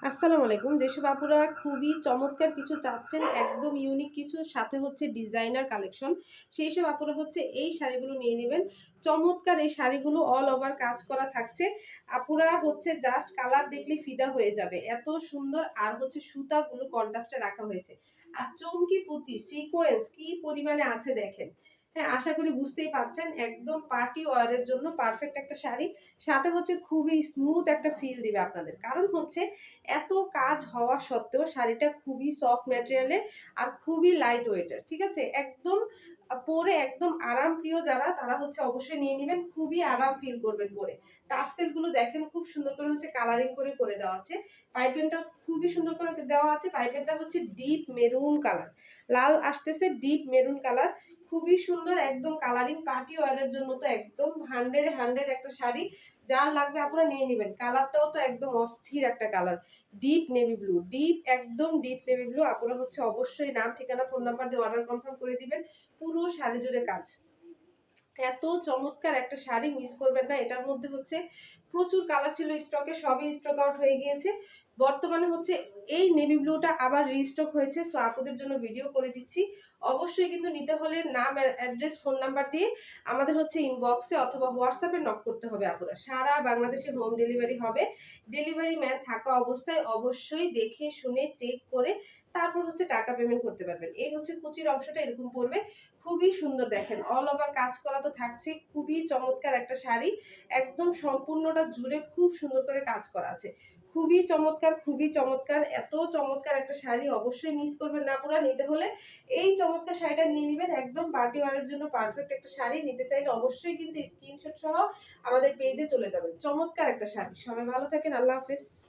আসসালামু আলাইকুম। যেসব আপুরা খুবই চমৎকার কিছু চাচ্ছেন, একদম ইউনিক কিছু সাথে হচ্ছে ডিজাইনার কালেকশন, সেইসব আপুরা হচ্ছে এই শাড়িগুলো নিয়ে নিবেন। চমৎকার এই শাড়িগুলো অল ওভার কাজ করা থাকছে। আপুরা হচ্ছে জাস্ট কালার দেখলেই ফিদা হয়ে যাবে। এত সুন্দর আর হচ্ছে সুতাগুলো কন্ট্রাস্টে রাখা হয়েছে। আর চমকি পুঁতি সিকোয়েন্স কি পরিমাণে আছে দেখেন। হ্যাঁ, আশা করি বুঝতেই পারছেন একদম পার্টি ওয়্যার এর জন্য পারফেক্ট একটা শাড়ি। সাথে হচ্ছে খুবই স্মুথ একটা ফিল দিবে আপনাদের। কারণ হচ্ছে এত কাজ হওয়া সত্ত্বেও শাড়িটা খুবই সফট ম্যাটেরিয়ালের আর খুবই লাইট ওয়েটের। ঠিক আছে? একদম পরে একদম আরামপ্রিয় যারা তারা হচ্ছে অবশ্যই নিয়ে নিবেন। খুবই আরাম ফিল করবেন পরে। টার্সেল গুলো দেখেন খুব সুন্দর করে হচ্ছে কালারিং করে দেওয়া আছে। পাইপিংটা খুবই সুন্দর করে দেওয়া আছে। পাইপিংটা হচ্ছে ডিপ মেরুন কালার। লাল আসতেছে ডিপ মেরুন কালার। খুবই সুন্দর একদম কালারিং পার্টি ওয়্যার এর জন্য তো একদম 100 এ 100 একটা শাড়ি। যার লাগবে আপনারা নিয়ে নিবেন। কালারটাও তো একদম অস্থির একটা colour. Deep navy blue, deep একদম ডিপ নেভি ব্লু। আপনারা হচ্ছে অবশ্যই নাম, ঠিকানা, ফোন নাম্বার দিয়ে অর্ডার কনফার্ম করে দিবেন। পুরো শাড়ি জুড়ে কাজ। এত চমৎকার একটা শাড়ি মিস করবেন না। এটার মধ্যে হচ্ছে প্রচুর কালার ছিল স্টকে, সবই স্টক আউট হয়ে গিয়েছে। বর্তমানে হচ্ছে এই নেভি ব্লুটা আবার রিস্টক হয়েছে। সো আপুদের জন্য ভিডিও করে দিচ্ছি। অবশ্যই কিন্তু নিতে হলে নাম, অ্যাড্রেস, ফোন নাম্বার দিয়ে আমাদের হচ্ছে ইনবক্সে অথবা হোয়াটসঅ্যাপে নক করতে হবে আপুরা। সারা বাংলাদেশে হোম ডেলিভারি হবে। ডেলিভারি ম্যান থাকা অবস্থায় অবশ্যই দেখে শুনে চেক করে তারপর হচ্ছে টাকা পেমেন্ট করতে পারবেন। এই হচ্ছে কুচির অংশটা এরকম পড়বে। খুবই সুন্দর দেখেন, অল ওভার কাজ করা তো থাকছে। খুবই চমৎকার একটা শাড়ি, একদম সম্পূর্ণটা জুড়ে খুব সুন্দর করে কাজ করা আছে। খুবই চমৎকার, খুবই চমৎকার। এত চমৎকার একটা শাড়ি অবশ্যই মিস করবেন না। পুরা নিতে হলে এই চমৎকার শাড়িটা নিয়ে নেবেন। একদম পার্টি ওয়ারের জন্য পারফেক্ট একটা শাড়ি। নিতে চাইলে অবশ্যই কিন্তু স্ক্রিনশট সহ আমাদের পেজে চলে যাবেন। চমৎকার একটা শাড়ি। সবাই ভালো থাকেন। আল্লাহ হাফেজ।